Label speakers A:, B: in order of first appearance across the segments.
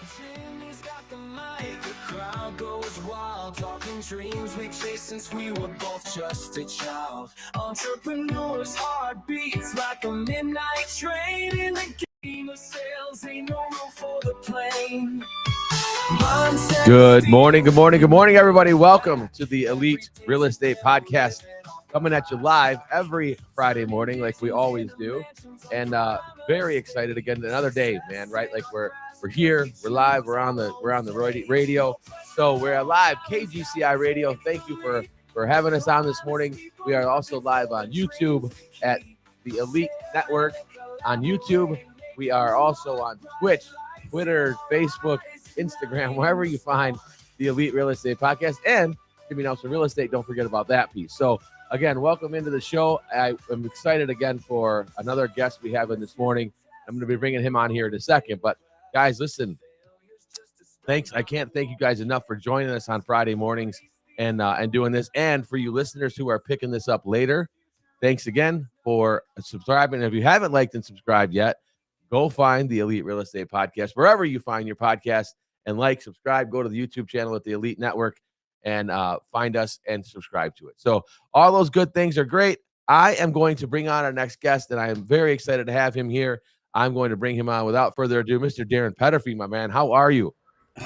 A: Jimmy's got the mic, the crowd goes wild, talking dreams we chased since we were both just a child. Entrepreneurs' heartbeats like a midnight train in the game of sales, ain't no room for the plane.
B: Good morning, everybody. Welcome to the Elite Real Estate Podcast, coming at you live every Friday morning, like we always do, and very excited again. Another day, man. Right? Like we're here, we're live, we're on the radio. So we're live, KGCI Radio. Thank you for having us on this morning. We are also live on YouTube at the Elite Network on YouTube. We are also on Twitch, Twitter, Facebook, Instagram, wherever you find the Elite Real Estate Podcast, and Jimmy Nelson Real Estate. Don't forget about that piece. So again, welcome into the show. I am excited again for another guest we have in this morning. I'm going to be bringing him on here in a second. But guys, listen, thanks. I can't thank you guys enough for joining us on Friday mornings and doing this. And for you listeners who are picking this up later, thanks again for subscribing. If you haven't liked and subscribed yet, go find the Elite Real Estate Podcast wherever you find your podcast, and subscribe, go to the YouTube channel at the Elite Network and find us and subscribe to it. So all those good things are great. I am going to bring on our next guest, and I am very excited to have him here. I'm going to bring him on without further ado, Mr. Darren Peterfi, my man. How are you?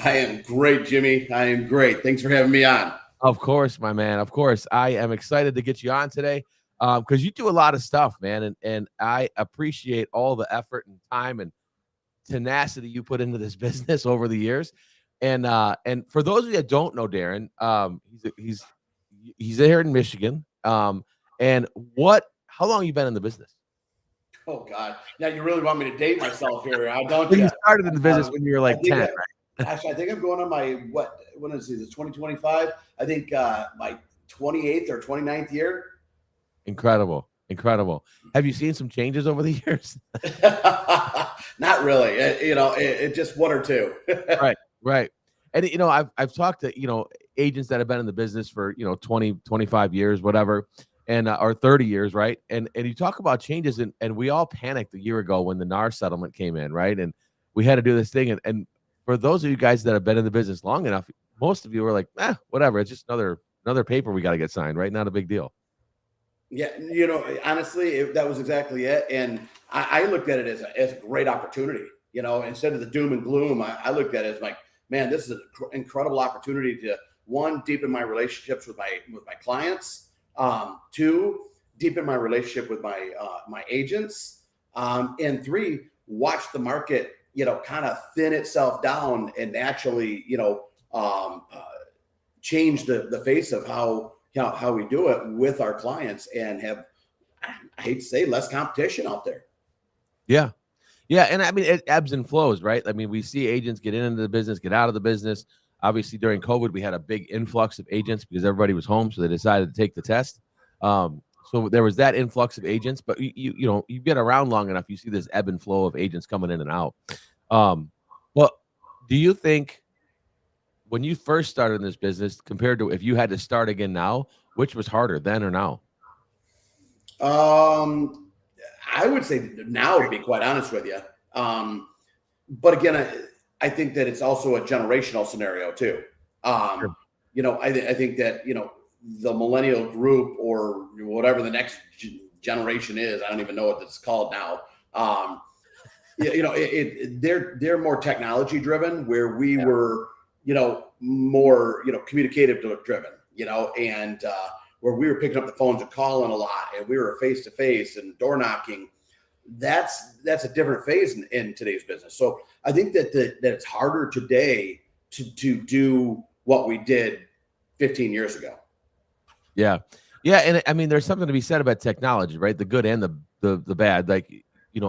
C: I am great, Jimmy. I am great. Thanks for having me on.
B: Of course, my man. Of course. I am excited to get you on today because you do a lot of stuff, man, and I appreciate all the effort and time and tenacity you put into this business over the years. And for those of you that don't know Darren, he's here in Michigan. And how long have you been in the business?
C: Oh God. Now you really want me to date myself here, don't you?
B: You started in the business when you were like 10, right?
C: Actually, I think I'm going on my, when is it? It's 2025. I think my 28th or 29th year.
B: Incredible. Have you seen some changes over the years?
C: Not really. It just one or two.
B: Right. And, I've talked to, agents that have been in the business for, 20, 25 years, whatever, and or 30 years, right? And you talk about changes, and we all panicked a year ago when the NAR settlement came in, right? And we had to do this thing. And for those of you guys that have been in the business long enough, most of you were like, whatever. It's just another paper we got to get signed, right? Not a big deal.
C: Yeah, honestly, that was exactly it. And I looked at it as a great opportunity. Instead of the doom and gloom, I looked at it as like, man, this is an incredible opportunity to, one, deepen my relationships with my clients, two, deepen my relationship with my agents, and three, watch the market, kind of thin itself down and naturally, change the face of how we do it with our clients and have, I hate to say, less competition out there.
B: Yeah. And I mean, it ebbs and flows, right? I mean, we see agents get into the business, get out of the business. Obviously, during COVID, we had a big influx of agents because everybody was home. So they decided to take the test. So there was that influx of agents, but you get around long enough, you see this ebb and flow of agents coming in and out. Well, do you think when you first started in this business compared to if you had to start again now, which was harder, then or now?
C: I would say now, to be quite honest with you. But again, I think that it's also a generational scenario too. Sure. I think that, the millennial group or whatever the next generation is, I don't even know what it's called now. They're more technology driven, where we were, more, communicative driven, and where we were picking up the phones and calling a lot, and we were face to face and door knocking. That's a different phase in today's business. So I think that it's harder today to do what we did 15 years ago.
B: Yeah. And I mean, there's something to be said about technology, right? The good and the bad, like,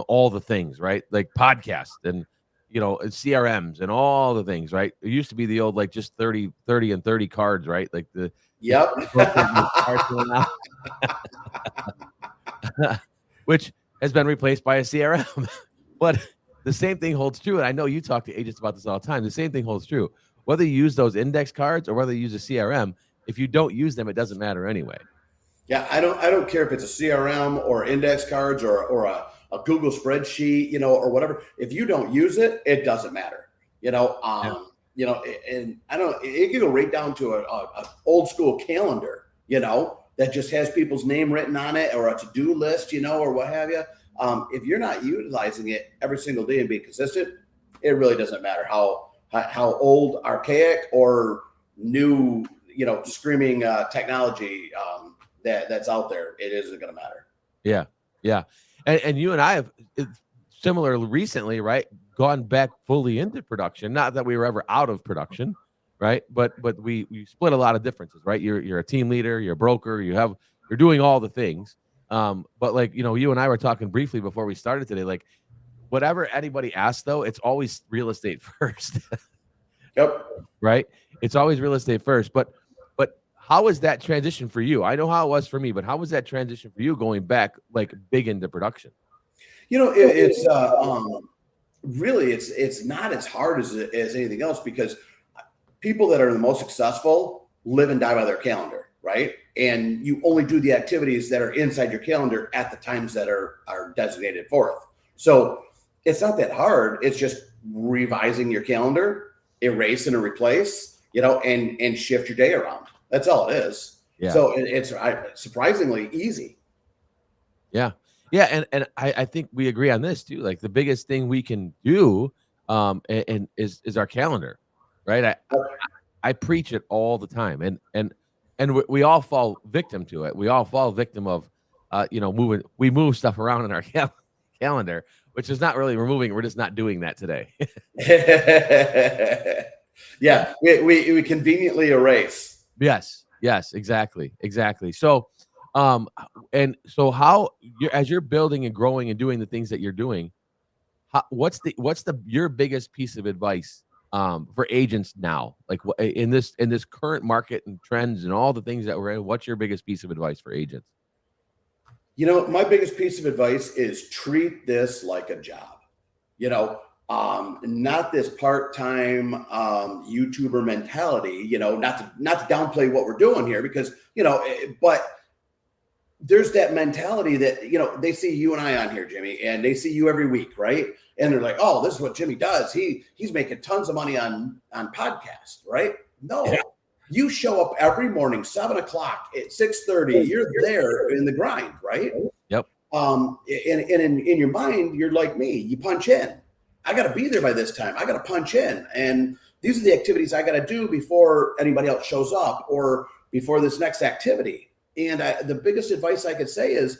B: all the things, right? Like podcasts and, CRMs and all the things, right? It used to be the old, like just 30 and 30 cards, right? Like
C: yep.
B: Which has been replaced by a CRM. But the same thing holds true. And I know you talk to agents about this all the time. The same thing holds true. Whether you use those index cards or whether you use a CRM, if you don't use them, it doesn't matter anyway.
C: Yeah, I don't care if it's a CRM or index cards or a Google spreadsheet, or whatever. If you don't use it, it doesn't matter. And I don't know, it could go right down to a old school calendar, that just has people's name written on it, or a to-do list, or what have you. If you're not utilizing it every single day and being consistent, it really doesn't matter how old, archaic, or new, screaming technology that's out there. It isn't going to matter.
B: Yeah. Yeah. And you and I have similar recently, right? Gone back fully into production. Not that we were ever out of production, right? But we split a lot of differences, right? You're a team leader, you're a broker, you're doing all the things. But like, you and I were talking briefly before we started today, like whatever anybody asks though, it's always real estate first.
C: Yep.
B: Right? It's always real estate first. But how was that transition for you? I know how it was for me, but how was that transition for you going back like big into production?
C: It's really it's not as hard as anything else, because people that are the most successful live and die by their calendar, right? And you only do the activities that are inside your calendar at the times that are designated for it. So it's not that hard. It's just revising your calendar, erase and replace, and shift your day around. That's all it is.
B: Yeah.
C: So it's surprisingly easy.
B: Yeah. Yeah. And I think we agree on this too. Like the biggest thing we can do and is our calendar, right? I preach it all the time, and we all fall victim to it. We all fall victim of, we move stuff around in our calendar, which is not really removing. We're just not doing that today.
C: Yeah. We conveniently erase.
B: Yes, exactly. So, and so how as you're building and growing and doing the things that you're doing, what's your biggest piece of advice for agents now? Like in this current market and trends and all the things that we're in, what's your biggest piece of advice for agents?
C: My biggest piece of advice is treat this like a job. Not this part-time YouTuber mentality, not to downplay what we're doing here, because, but there's that mentality that, they see you and I on here, Jimmy, and they see you every week, right? And they're like, oh, this is what Jimmy does. He's making tons of money on podcasts, right? No, yeah. You show up every morning, 7:00 at 6:30, you're there in the grind, right?
B: Yep.
C: And in your mind, you're like me, you punch in. I got to be there by this time. I got to punch in. And these are the activities I got to do before anybody else shows up or before this next activity. And the biggest advice I could say is,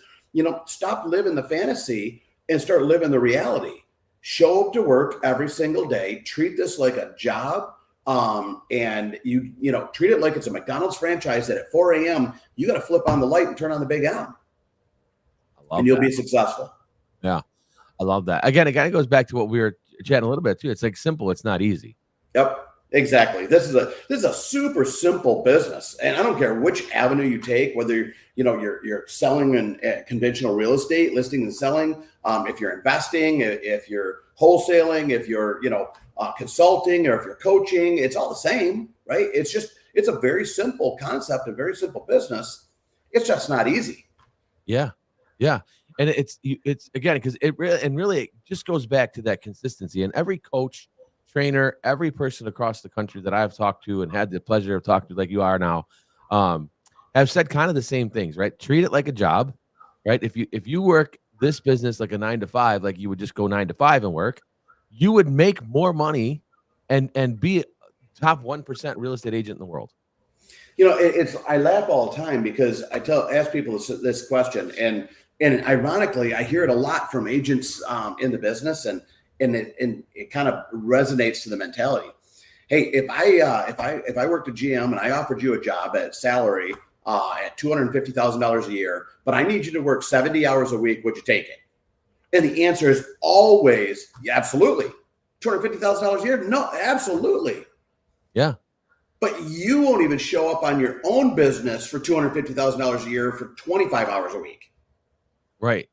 C: stop living the fantasy and start living the reality. Show up to work every single day. Treat this like a job. And treat it like it's a McDonald's franchise that at 4 a.m. you got to flip on the light and turn on the big M. And you'll be successful.
B: Yeah. I love that. Again, it kind of goes back to what we were chatting a little bit too. It's like simple. It's not easy.
C: Yep, exactly. This is a super simple business, and I don't care which avenue you take. Whether you're selling in conventional real estate, listing and selling. If you're investing, if you're wholesaling, if you're consulting, or if you're coaching, it's all the same, right? It's a very simple concept, a very simple business. It's just not easy.
B: Yeah. Yeah. And it's again, because it just goes back to that consistency. And every coach, trainer, every person across the country that I've talked to and had the pleasure of talking to, like you are now, have said kind of the same things, right? Treat it like a job, right? If you work this business like a 9 to 5, like you would just go 9 to 5 and work, you would make more money and be top 1% real estate agent in the world.
C: I laugh all the time because I ask people this question, and ironically, I hear it a lot from agents in the business, and it kind of resonates to the mentality. Hey, if I worked at GM and I offered you a job at salary at $250,000 a year, but I need you to work 70 hours a week, would you take it? And the answer is always, yeah, absolutely. $250,000 a year? No, absolutely.
B: Yeah.
C: But you won't even show up on your own business for $250,000 a year for 25 hours a week.
B: Right.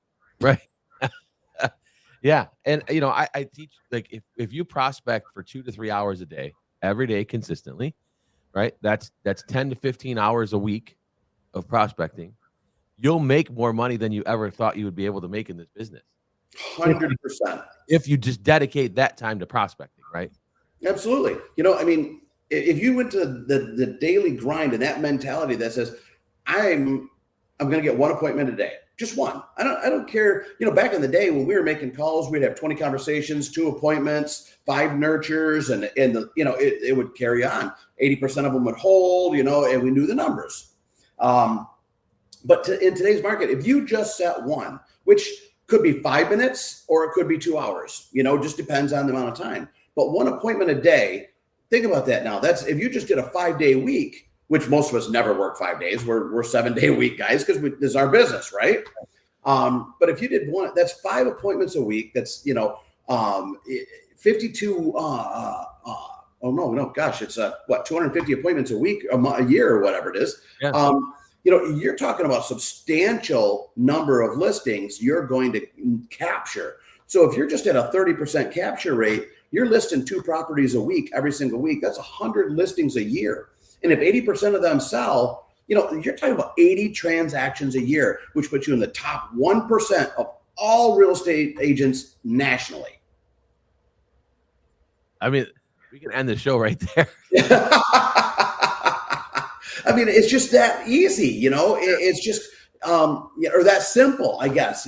B: Yeah. And, I teach, like, if you prospect for 2 to 3 hours a day, every day consistently, right? That's 10 to 15 hours a week of prospecting. You'll make more money than you ever thought you would be able to make in this business.
C: 100%.
B: If you just dedicate that time to prospecting, right?
C: Absolutely. You know, I mean, if you went to the daily grind and that mentality that says, I'm going to get one appointment a day, just one. I don't care. You know, back in the day when we were making calls, we'd have 20 conversations, 2 appointments, 5 nurtures, and it would carry on. 80% of them would hold, and we knew the numbers. But in today's market, if you just set one, which could be 5 minutes or it could be 2 hours, just depends on the amount of time. But one appointment a day, think about that now. That's if you just did a 5-day week, which most of us never work 5 days. We're 7-day week guys because this is our business, right? But if you did one, that's 5 appointments a week. That's 52. It's 250 appointments a week, a year, or whatever it is.
B: Yeah.
C: You're talking about substantial number of listings you're going to capture. So if you're just at a 30% capture rate, you're listing 2 properties a week, every single week. That's 100 listings a year. And if 80% of them sell, you're talking about 80 transactions a year, which puts you in the top 1% of all real estate agents nationally.
B: I mean, we can end the show right there.
C: I mean, it's just that easy, it's just, or that simple, I guess,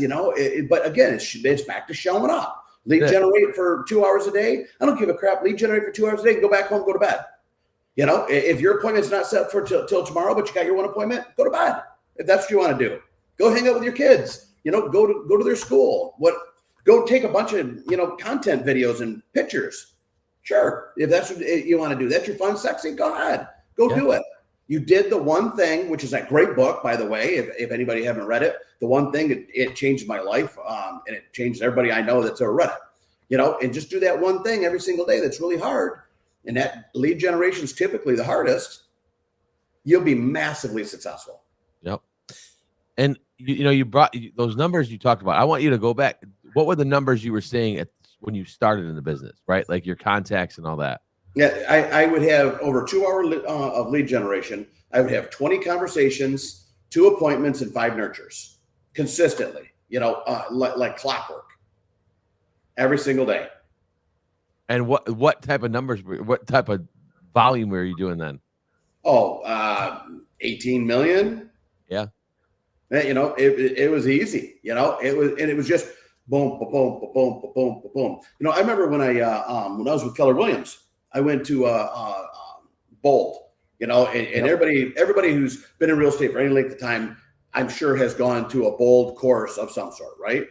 C: but again, it's back to showing up. Lead generate for 2 hours a day. I don't give a crap. Lead generate for 2 hours a day. Go back home, go to bed. If your appointment's not set for till tomorrow, but you got your one appointment, go to bed. If that's what you want to do, go hang out with your kids. Go to their school. Go take a bunch of content videos and pictures. Sure, if that's what you want to do, that's your fun, sexy. Go ahead, do it. You did the one thing, which is that great book, by the way. If anybody haven't read it, the one thing it changed my life, and it changed everybody I know that's ever read it. And just do that one thing every single day. That's really hard, and that lead generation is typically the hardest. You'll be massively successful.
B: Yep. And you brought those numbers you talked about. I want you to go back. What were the numbers you were seeing when you started in the business, right? Like your contacts and all that.
C: Yeah, I would have over 2 hours of lead generation. I would have 20 conversations, 2 appointments, and 5 nurtures consistently, like clockwork every single day.
B: And what type of numbers, what type of volume were you doing then?
C: 18 million.
B: Yeah.
C: It was easy, it was just boom, boom, boom, boom, boom, boom. I remember when I was with Keller Williams, I went to Bold, and everybody who's been in real estate for any length of time, I'm sure has gone to a Bold course of some sort, right?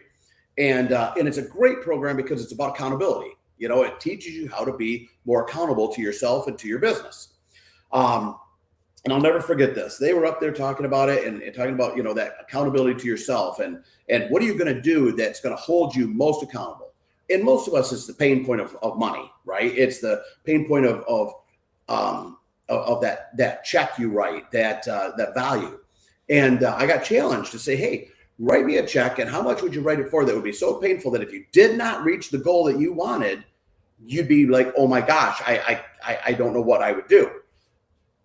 C: And it's a great program because it's about accountability. It teaches you how to be more accountable to yourself and to your business. And I'll never forget this. They were up there talking about it and talking about, that accountability to yourself and what are you going to do that's going to hold you most accountable? And most of us, it's the pain point of money, right? It's the pain point of that check you write, that value. And I got challenged to say, hey, write me a check, and how much would you write it for that would be so painful that if you did not reach the goal that you wanted, you'd be like, oh my gosh, I don't know what I would do.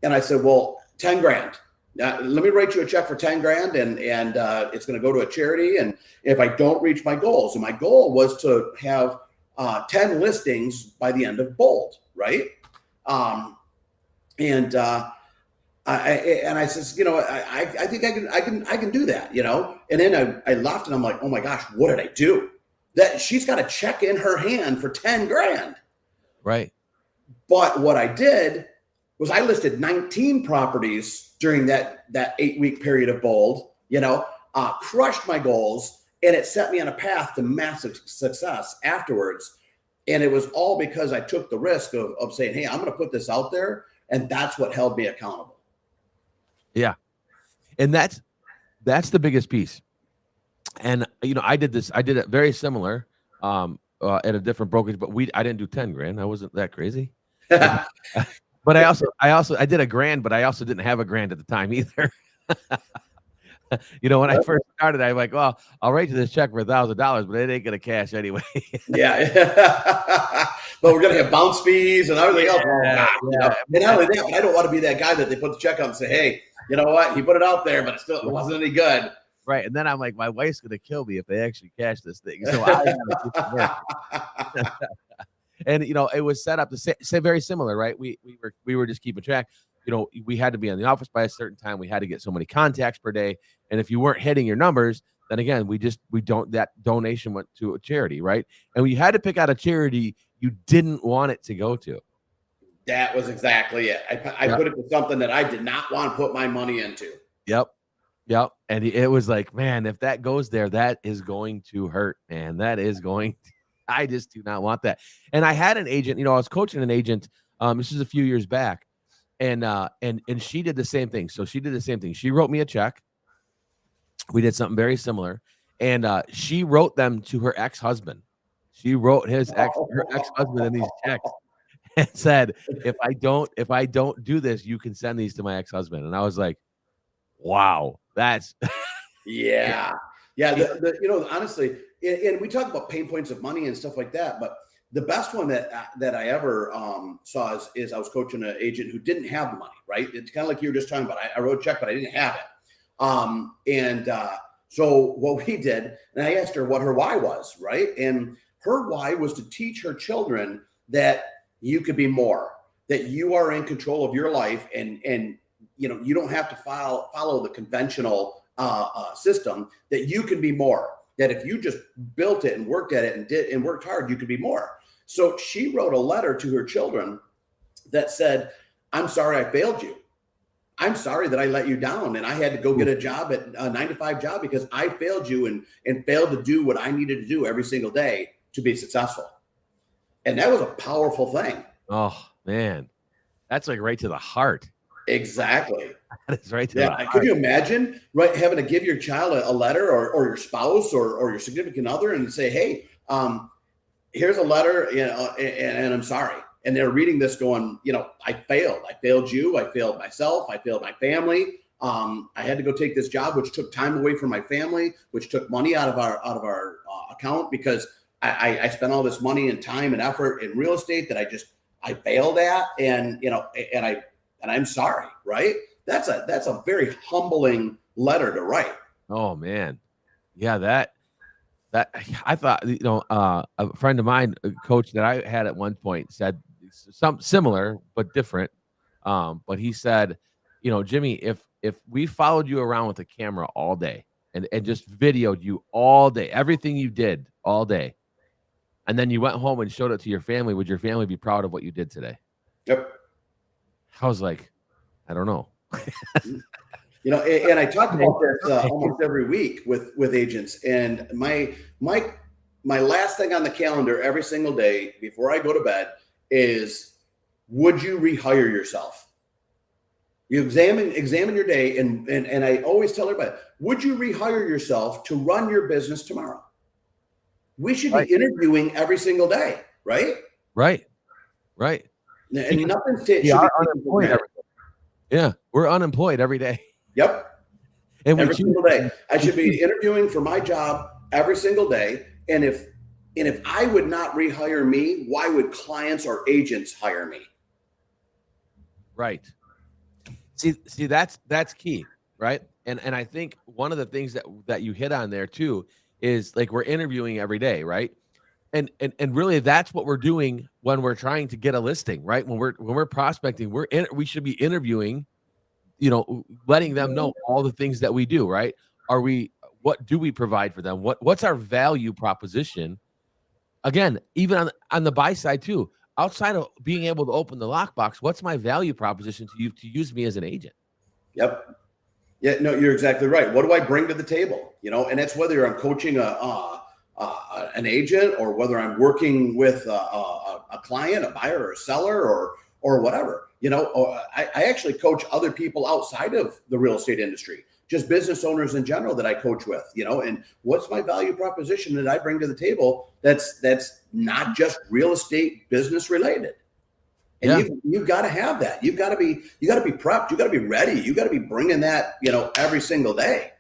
C: And I said, well, 10 grand. Let me write you a check for 10 grand and it's going to go to a charity. And if I don't reach my goals, and my goal was to have 10 listings by the end of Bold, right? I says, I think I can do that, And then I laughed and I'm like, oh my gosh, what did I do? That she's got a check in her hand for 10 grand.
B: Right.
C: But what I did was I listed 19 properties during that 8-week period of Bold, crushed my goals, and it set me on a path to massive success afterwards. And it was all because I took the risk of saying, hey, I'm going to put this out there. And that's what held me accountable.
B: Yeah. And that's the biggest piece. And, I did it very similar at a different brokerage, but I didn't do 10 grand. I wasn't that crazy. But I did a grand, but I also didn't have a grand at the time either. When I first started, I'm like, well, I'll write you this check for $1,000, but it ain't going to cash anyway.
C: Yeah. But we're going to have bounce fees and everything else. And not only that, but I don't want to be that guy that they put the check out and say, hey, you know what? He put it out there, but it wasn't any good.
B: Right. And then I'm like, my wife's going to kill me if they actually cash this thing. So I And it was set up to say very similar, right? We were just keeping track. We had to be in the office by a certain time. We had to get so many contacts per day, and if you weren't hitting your numbers, then again, that donation went to a charity, right? And we had to pick out a charity you didn't want it to go to.
C: That was exactly it. I put it to something that I did not want to put my money into.
B: Yep. And it was like, man, if that goes there, that is going to hurt, man. I just do not want that. And I had an agent, I was coaching an agent. This is a few years back, and she did the same thing. So she did the same thing. She wrote me a check. We did something very similar, and she wrote them to her ex-husband. She wrote her ex-husband in these checks and said, if I don't do this, you can send these to my ex-husband. And I was like, wow, that's
C: yeah. Honestly, and we talk about pain points of money and stuff like that, but the best one that I ever saw is I was coaching an agent who didn't have the money, right? It's kind of like you were just talking about. I wrote a check, but I didn't have it. So what we did, and I asked her what her why was, right? And her why was to teach her children that you could be more, that you are in control of your life, and you don't have to follow the conventional system, that you can be more, that if you just built it and worked at it and worked hard, you could be more. So she wrote a letter to her children that said, I'm sorry I failed you. I'm sorry that I let you down and I had to go get a job at a 9-to-5 job because I failed you and failed to do what I needed to do every single day to be successful. And that was a powerful thing.
B: Oh man, that's like right to the heart.
C: Exactly.
B: That is right to the heart.
C: Could you imagine, right, having to give your child a letter or your spouse or your significant other and say, hey, here's a letter, and I'm sorry. And they're reading this going, I failed. I failed you. I failed myself. I failed my family. I had to go take this job, which took time away from my family, which took money out of our account because I spent all this money and time and effort in real estate that I failed at, and I'm sorry, right? That's a very humbling letter to write.
B: Oh man, yeah, that I thought, a friend of mine, a coach that I had at one point, said something similar but different. But he said, Jimmy, if we followed you around with a camera all day and just videoed you all day, everything you did all day, and then you went home and showed it to your family, would your family be proud of what you did today?
C: Yep.
B: I was like, I don't know.
C: And I talk about this almost every week with agents. And my last thing on the calendar every single day before I go to bed is, would you rehire yourself? You examine your day, and I always tell everybody, would you rehire yourself to run your business tomorrow? We should be interviewing every single day, right?
B: Right.
C: And nothing should be
B: unemployed every day. Yeah, we're unemployed every day.
C: Yep.
B: And
C: every single day. I should be interviewing for my job every single day. And if I would not rehire me, why would clients or agents hire me?
B: Right. See, that's key, right? And I think one of the things that you hit on there too is, like, we're interviewing every day, right? And really that's what we're doing when we're trying to get a listing, right? When we're prospecting, we should be interviewing, letting them know all the things that we do, right? What do we provide for them? What's our value proposition? Again, even on the buy side too, outside of being able to open the lockbox, what's my value proposition to you to use me as an agent?
C: Yep. Yeah, no, you're exactly right. What do I bring to the table? And that's whether I'm coaching an agent or whether I'm working with a client, a buyer or a seller or whatever. I actually coach other people outside of the real estate industry, just business owners in general that I coach with, and what's my value proposition that I bring to the table that's not just real estate business related. And you've got to have that. You got to be prepped. You got to be ready. You got to be bringing that, every single day.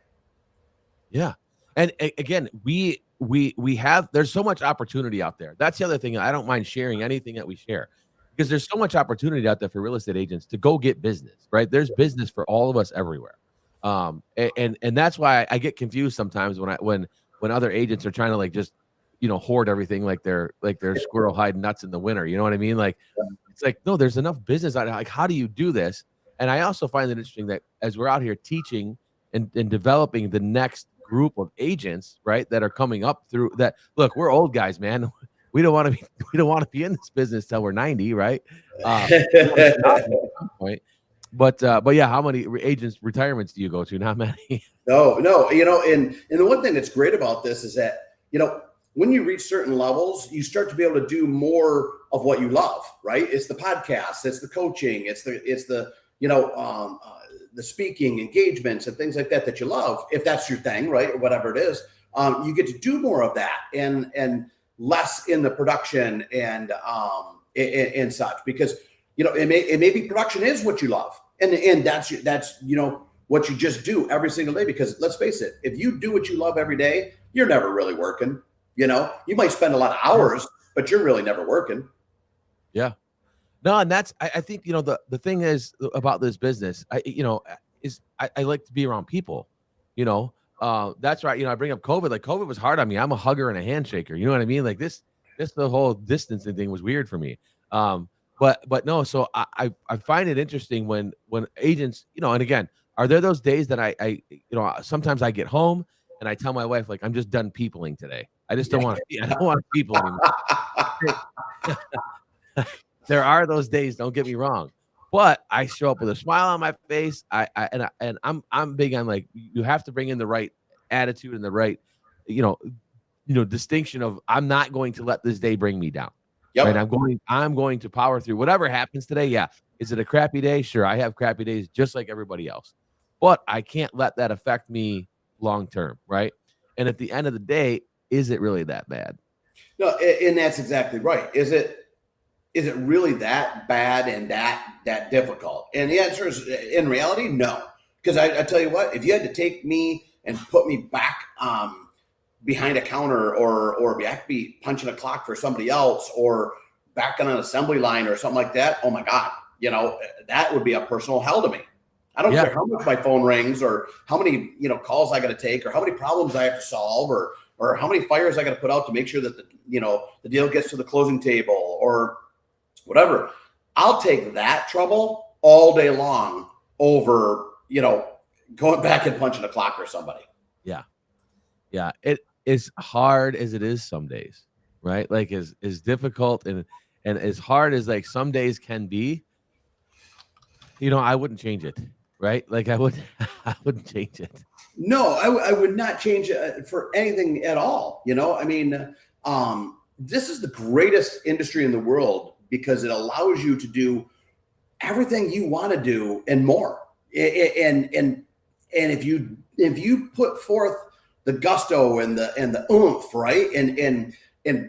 C: Yeah.
B: And again, we have, there's so much opportunity out there. That's the other thing. I don't mind sharing anything that we share, because there's so much opportunity out there for real estate agents to go get business, right? There's business for all of us everywhere. And that's why I get confused sometimes when other agents are trying to, like, just, hoard everything like they're squirrel hide nuts in the winter. You know what I mean? Like, it's like, no, there's enough business out there. Like, how do you do this? And I also find it interesting that as we're out here teaching and developing the next group of agents, right, that are coming up through that. Look, we're old guys, man. We don't want to be in this business till we're 90, right? At some point. But yeah, how many agents retirements do you go to? Not many.
C: No, and the one thing that's great about this is that, when you reach certain levels, you start to be able to do more of what you love, right? It's the podcast, it's the coaching, it's the the speaking engagements and things like that you love, if that's your thing, right? Or whatever it is. You get to do more of that and less in the production and such, because, it may be production is what you love. And that's what you just do every single day, because let's face it, if you do what you love every day, you're never really working. You might spend a lot of hours, but you're really never working.
B: Yeah. No, and that's I think the thing is about this business, I like to be around people. That's right. I bring up COVID. Like, COVID was hard on me. I'm a hugger and a handshaker. You know what I mean? Like this the whole distancing thing was weird for me. But no. So I find it interesting when agents, and again, are there those days that I sometimes I get home and I tell my wife, like, I'm just done peopling today. I just don't want to. I don't want people anymore. There are those days, don't get me wrong, but I show up with a smile on my face. I'm big on, like, you have to bring in the right attitude and the right, distinction of, I'm not going to let this day bring me down.
C: Yep.
B: Right. I'm going to power through whatever happens today. Yeah. Is it a crappy day? Sure. I have crappy days just like everybody else, but I can't let that affect me long-term. Right. And at the end of the day, is it really that bad?
C: No. And that's exactly right. Is it really that bad and that difficult? And the answer is, in reality, no. Because I tell you what, if you had to take me and put me back behind a counter or be punching a clock for somebody else or back on an assembly line or something like that, oh my God, that would be a personal hell to me. I don't care how much my phone rings or how many, calls I got to take or how many problems I have to solve or how many fires I got to put out to make sure that the deal gets to the closing table or whatever. I'll take that trouble all day long over, going back and punching a clock for somebody.
B: Yeah. Yeah. It is hard as it is some days, right? Like, is difficult and as hard as, like, some days can be, I wouldn't change it. Right. Like, I wouldn't change it.
C: No, I would not change it for anything at all. This is the greatest industry in the world because it allows you to do everything you want to do and more. And if you put forth the gusto and the oomph, right, and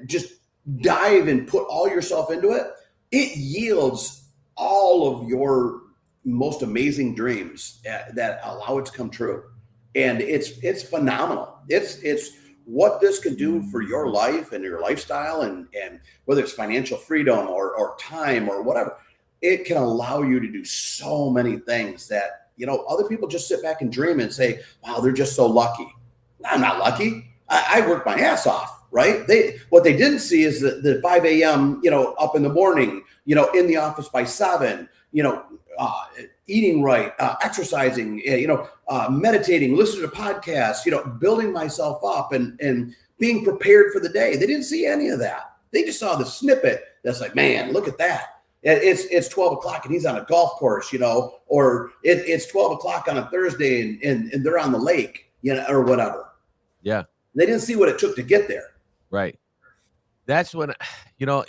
C: just dive and put all yourself into it, it yields all of your most amazing dreams that allow it to come true. And it's phenomenal. It's what this can do for your life and your lifestyle, and whether it's financial freedom or time or whatever, it can allow you to do so many things that, other people just sit back and dream and say, wow, they're just so lucky. I'm not lucky. I work my ass off, right? What they didn't see is the 5 a.m., up in the morning, in the office by 7, eating right, exercising, meditating, listening to podcasts, building myself up and being prepared for the day. They didn't see any of that. They just saw the snippet that's like, man, look at that. It's 12 o'clock and he's on a golf course, or it's 12 o'clock on a Thursday and they're on the lake, or whatever.
B: Yeah.
C: They didn't see what it took to get there.
B: Right. That's when, you're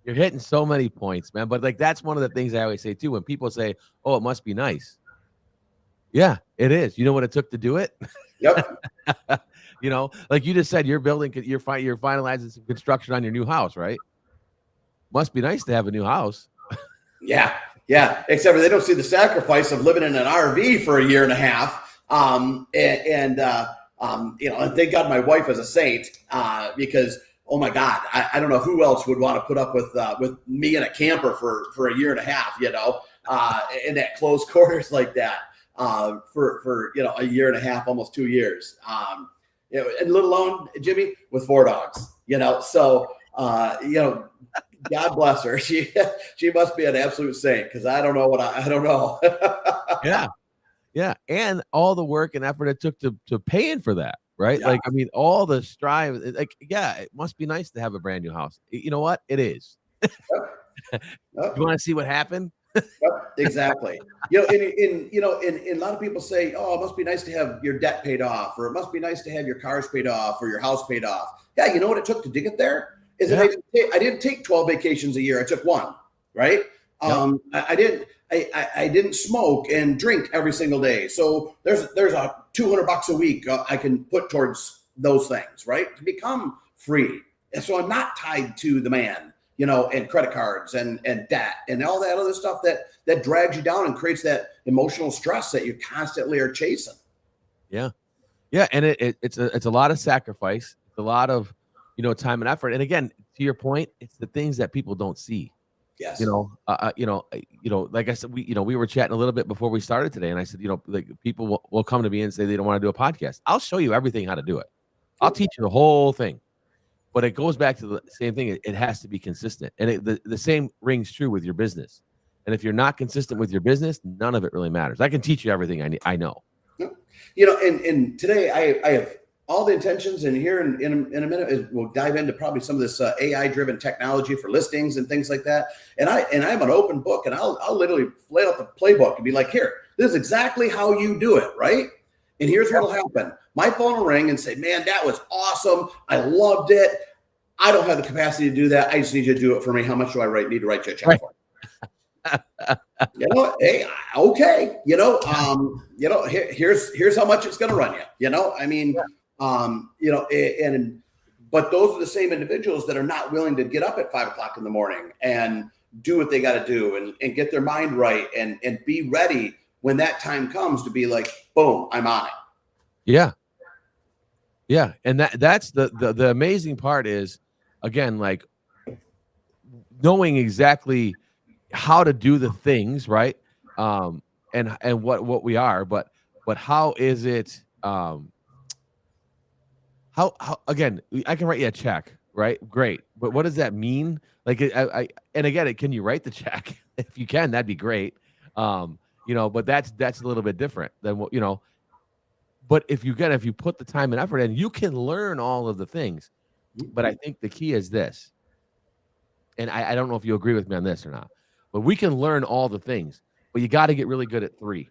B: hitting so many points, man. But, like, that's one of the things I always say too, when people say, oh, it must be nice. Yeah, it is. You know what it took to do it?
C: Yep.
B: Like you just said, you're finalizing some construction on your new house, right? Must be nice to have a new house.
C: Yeah. Except for they don't see the sacrifice of living in an RV for a year and a half. Thank God my wife is a saint, because, oh my God, I don't know who else would want to put up with me in a camper for a year and a half, in that close quarters like that, for a year and a half, almost 2 years. and let alone Jimmy with 4 dogs, so, God bless her. She must be an absolute saint, because I don't know I don't know.
B: Yeah. Yeah. And all the work and effort it took to paying for that. Right.
C: Yeah.
B: All the strive, it must be nice to have a brand new house. You know what? It is.
C: Yep. Yep.
B: You want to see what happened?
C: Yep, exactly. And a lot of people say, oh, it must be nice to have your debt paid off, or it must be nice to have your cars paid off, or your house paid off. Yeah. You know what it took to get there? I didn't take 12 vacations a year. I took 1, right?
B: Yep.
C: I didn't smoke and drink every single day. So there's a $200 a week I can put towards those things, right? To become free. And so I'm not tied to the man, and credit cards and debt and all that other stuff that drags you down and creates that emotional stress that you constantly are chasing.
B: Yeah. Yeah. And it's a lot of sacrifice. It's a lot of, time and effort. And again, to your point, it's the things that people don't see.
C: Yes.
B: Like I said, we were chatting a little bit before we started today, and I said, people will come to me and say they don't want to do a podcast. I'll show you everything how to do it. I'll teach you the whole thing, but it goes back to the same thing. It has to be consistent, and the same rings true with your business. And if you're not consistent with your business, none of it really matters. I can teach you everything I know.
C: And today I have all the intentions, and here in a minute we'll dive into probably some of this AI-driven technology for listings and things like that. And I'm an open book, and I'll literally lay out the playbook and be like, here, this is exactly how you do it, right? And here's what'll happen. My phone will ring and say, man, that was awesome. I loved it. I don't have the capacity to do that. I just need you to do it for me. How much do I need to write you a check for? Hey, okay. Here's how much it's going to run you. But those are the same individuals that are not willing to get up at 5 o'clock in the morning and do what they got to do and get their mind right and be ready when that time comes to be like, boom, I'm on it.
B: Yeah. Yeah. And that's the amazing part is, again, like knowing exactly how to do the things, right? And what we are, but how is it, how again, I can write you a check, right? Great. But what does that mean? Like, and again, can you write the check? If you can, that'd be great. But that's a little bit different than what, but if you put the time and effort in, you can learn all of the things. But I think the key is this, and I don't know if you agree with me on this or not, but we can learn all the things, but you got to get really good at 3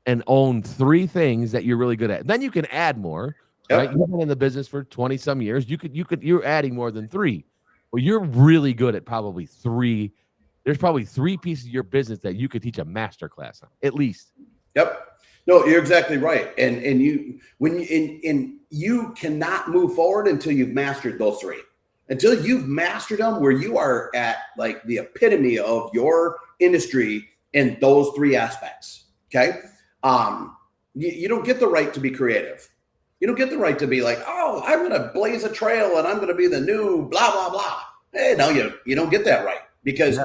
B: and own 3 things that you're really good at. And then you can add more.
C: Yep.
B: Right? You've been in the business for 20 some years. You're adding more than 3. Well, you're really good at probably 3. There's probably 3 pieces of your business that you could teach a master class on, at least.
C: Yep. No, you're exactly right. And you cannot move forward until you've mastered those 3. Until you've mastered them where you are at like the epitome of your industry in those 3 aspects. Okay. You don't get the right to be creative. You don't get the right to be like, oh, I'm going to blaze a trail and I'm going to be the new blah, blah, blah. Hey, no, you don't get that right, because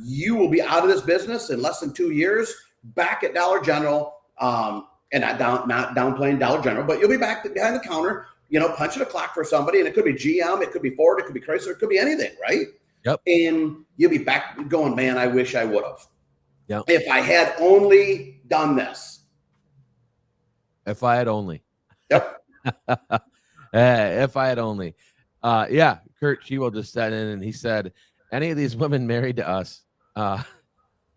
C: you will be out of this business in less than 2 years, back at Dollar General, and not downplaying Dollar General, but you'll be back behind the counter, punching a clock for somebody, and it could be GM, it could be Ford, it could be Chrysler, it could be anything, right?
B: Yep.
C: And you'll be back going, man, I wish I would have.
B: Yep.
C: If I had only done this.
B: If I had only.
C: Yep.
B: If I had only. Kurt Shewell just sat in and he said, any of these women married to us,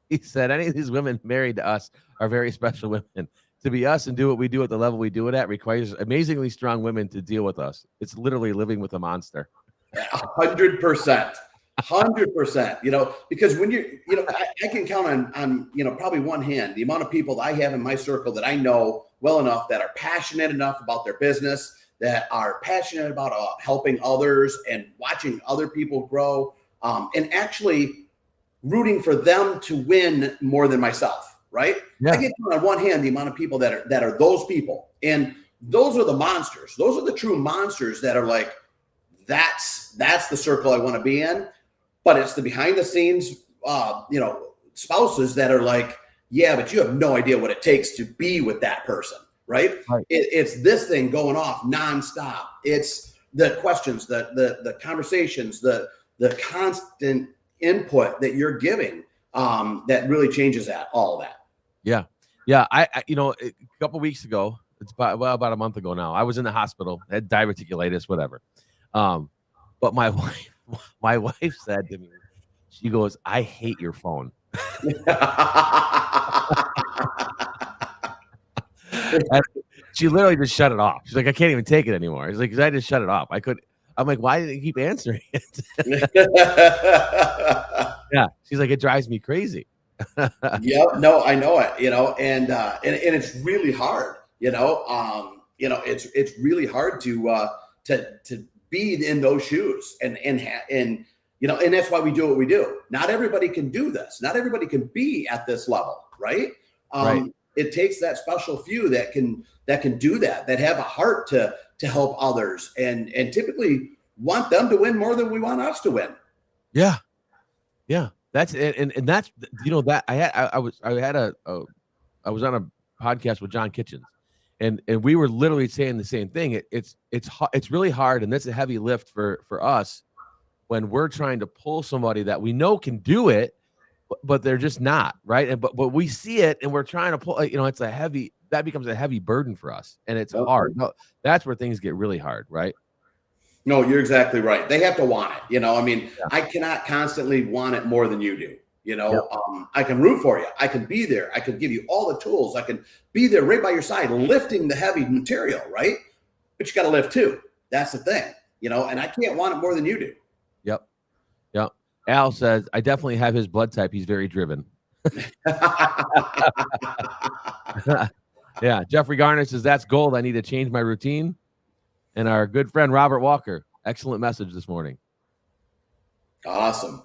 B: he said, any of these women married to us are very special women. To be us and do what we do at the level we do it at requires amazingly strong women to deal with us. It's literally living with a monster.
C: 100%. 100%, because when I can count on, probably one hand, the amount of people that I have in my circle that I know well enough that are passionate enough about their business, that are passionate about helping others and watching other people grow, and actually rooting for them to win more than myself. Right. Yeah. I get on one hand the amount of people that are those people. And those are the monsters. Those are the true monsters that are like, that's the circle I want to be in. But it's the behind the scenes, spouses that are like, yeah, but you have no idea what it takes to be with that person. right?
B: Right.
C: It's this thing going off nonstop. It's the questions, the conversations, the constant input that you're giving that really changes all of that.
B: Yeah. Yeah. I a couple weeks ago, it's about a month ago now, I was in the hospital, had diverticulitis, whatever. But my wife said to me, she goes, "I hate your phone." And she literally just shut it off. She's like, "I can't even take it anymore." She's like, "'Cause I just shut it off. I'm like, "Why did you keep answering it?" Yeah. She's like, "It drives me crazy."
C: Yep. No, I know it, and it's really hard, it's really hard to be in those shoes and that's why we do what we do. Not everybody can do this. Not everybody can be at this level. Right.
B: Right.
C: It takes that special few that can do that have a heart to help others and typically want them to win more than we want us to win.
B: Yeah. Yeah. That's and that's that I was on a podcast with John Kitchens, and we were literally saying the same thing. It's really hard, and that's a heavy lift for us when we're trying to pull somebody that we know can do it, but they're just not, right. And but we see it, and we're trying to pull. That becomes a heavy burden for us, and it's hard. No, that's where things get really hard, right?
C: No, you're exactly right. They have to want it. I cannot constantly want it more than you do. I can root for you. I can be there. I can give you all the tools. I can be there right by your side, lifting the heavy material, right? But you got to lift too. That's the thing, and I can't want it more than you do.
B: Yep. Yep. Al says, "I definitely have his blood type. He's very driven." Yeah. Jeffrey Garner says, "That's gold. I need to change my routine." And our good friend Robert Walker, excellent message this morning.
C: Awesome.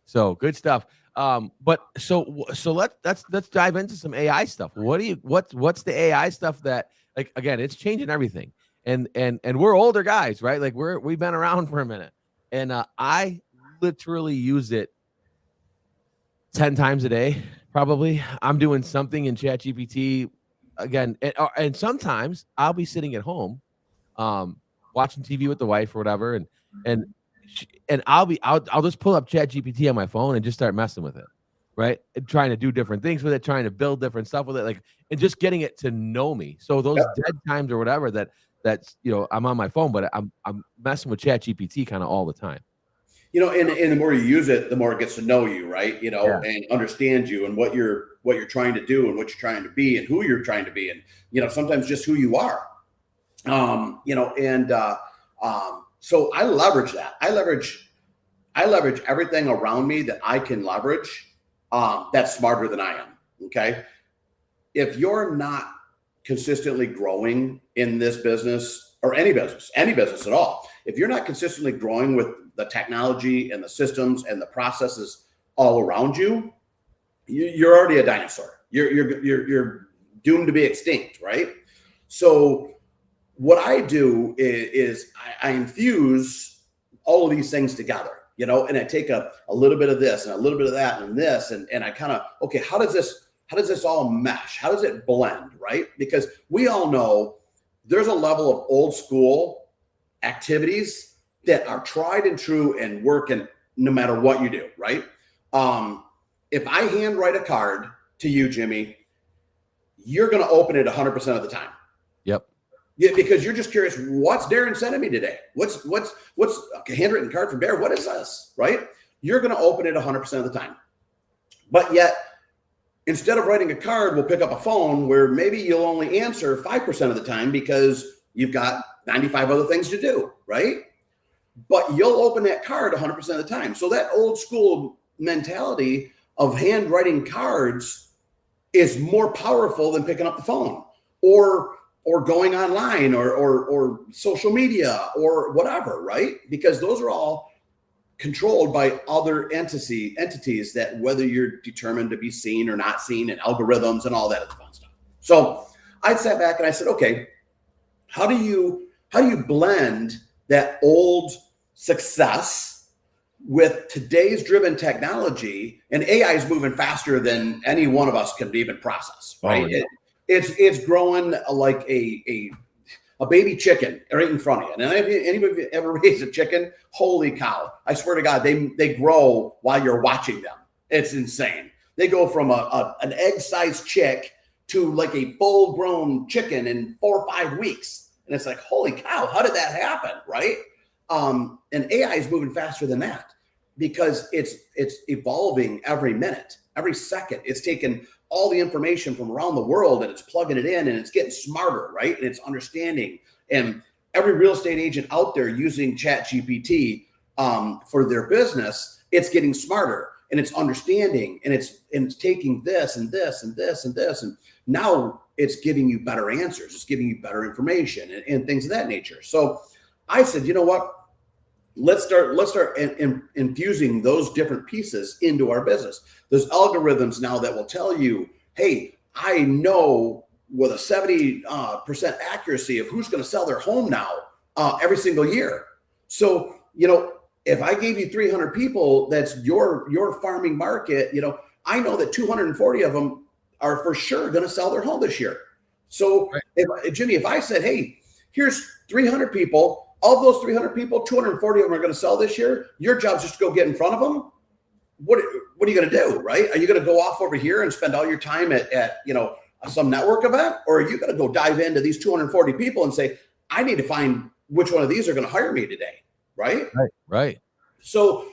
B: So good stuff. But so let's dive into some AI stuff. What's the AI stuff that, like, again, it's changing everything. And we're older guys, right? Like we've been around for a minute. And I literally use it 10 times a day, probably. I'm doing something in ChatGPT again, and sometimes I'll be sitting at home watching TV with the wife or whatever, and I'll just pull up ChatGPT on my phone and just start messing with it, right? And trying to do different things with it, trying to build different stuff with it, like, and just getting it to know me. So those dead times or whatever that's I'm on my phone, but I'm messing with ChatGPT kind of all the time.
C: And the more you use it, the more it gets to know you, right? And understand you and what you're trying to do and what you're trying to be and who you're trying to be, and sometimes just who you are. So I leverage that. I leverage everything around me that I can leverage. That's smarter than I am. Okay. If you're not consistently growing in this business or any business at all, if you're not consistently growing with the technology and the systems and the processes all around you, you're already a dinosaur. You're doomed to be extinct. Right. So what I do is I infuse all of these things together, and I take a little bit of this and a little bit of that and this, and I kind of, okay, how does this all mesh? How does it blend, right? Because we all know there's a level of old school activities that are tried and true and working no matter what you do, right? If I handwrite a card to you, Jimmy, you're going to open it 100% of the time.
B: Yep.
C: Yeah, because you're just curious, what's Darren sending me today? What's a handwritten card from Darren? What is this, right? You're going to open it 100% of the time. But yet, instead of writing a card, we'll pick up a phone where maybe you'll only answer 5% of the time because you've got 95 other things to do, right? But you'll open that card 100% of the time. So that old school mentality of handwriting cards is more powerful than picking up the phone or going online or social media or whatever, right? Because those are all controlled by other entities that whether you're determined to be seen or not seen and algorithms and all that fun stuff. So I sat back and I said, okay, how do you blend that old success with today's driven technology? And AI is moving faster than any one of us can even process, right? It's growing like a baby chicken right in front of you. And if anybody ever raised a chicken, holy cow! I swear to God, they grow while you're watching them. It's insane. They go from an egg-sized chick to like a full-grown chicken in 4 or 5 weeks, and it's like, holy cow, how did that happen, right? And AI is moving faster than that because it's evolving every minute, every second. It's taking all the information from around the world and it's plugging it in and it's getting smarter, right? And it's understanding. And every real estate agent out there using ChatGPT for their business, it's getting smarter and it's understanding and it's taking this and this and this and this. And now it's giving you better answers. It's giving you better information and things of that nature. So I said, you know what? Let's start infusing those different pieces into our business. There's algorithms now that will tell you, hey, I know with a 70% accuracy of who's going to sell their home now every single year. So, if I gave you 300 people, that's your farming market, I know that 240 of them are for sure going to sell their home this year. So, Jimmy, if I said, hey, here's 300 people, of those 300 people, 240 of them are going to sell this year. Your job's just to go get in front of them. What are you going to do, right? Are you going to go off over here and spend all your time at some network event? Or are you going to go dive into these 240 people and say, I need to find which one of these are going to hire me today, right?
B: Right.
C: So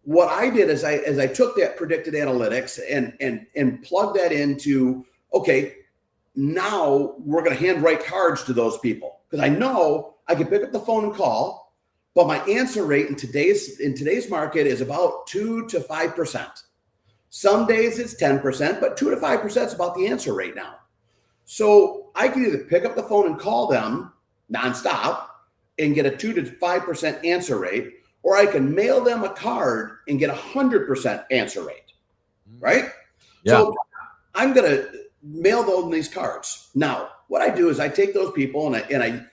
C: what I did is I took that predicted analytics and plugged that into, okay, now we're going to handwrite cards to those people because I know I can pick up the phone and call, but my answer rate in today's market is about 2 to 5%. Some days it's 10%, but 2 to 5% is about the answer rate now. So I can either pick up the phone and call them nonstop and get a 2 to 5% answer rate, or I can mail them a card and get 100% answer rate, right?
B: Yeah.
C: So I'm going to mail them these cards. Now, what I do is I take those people and I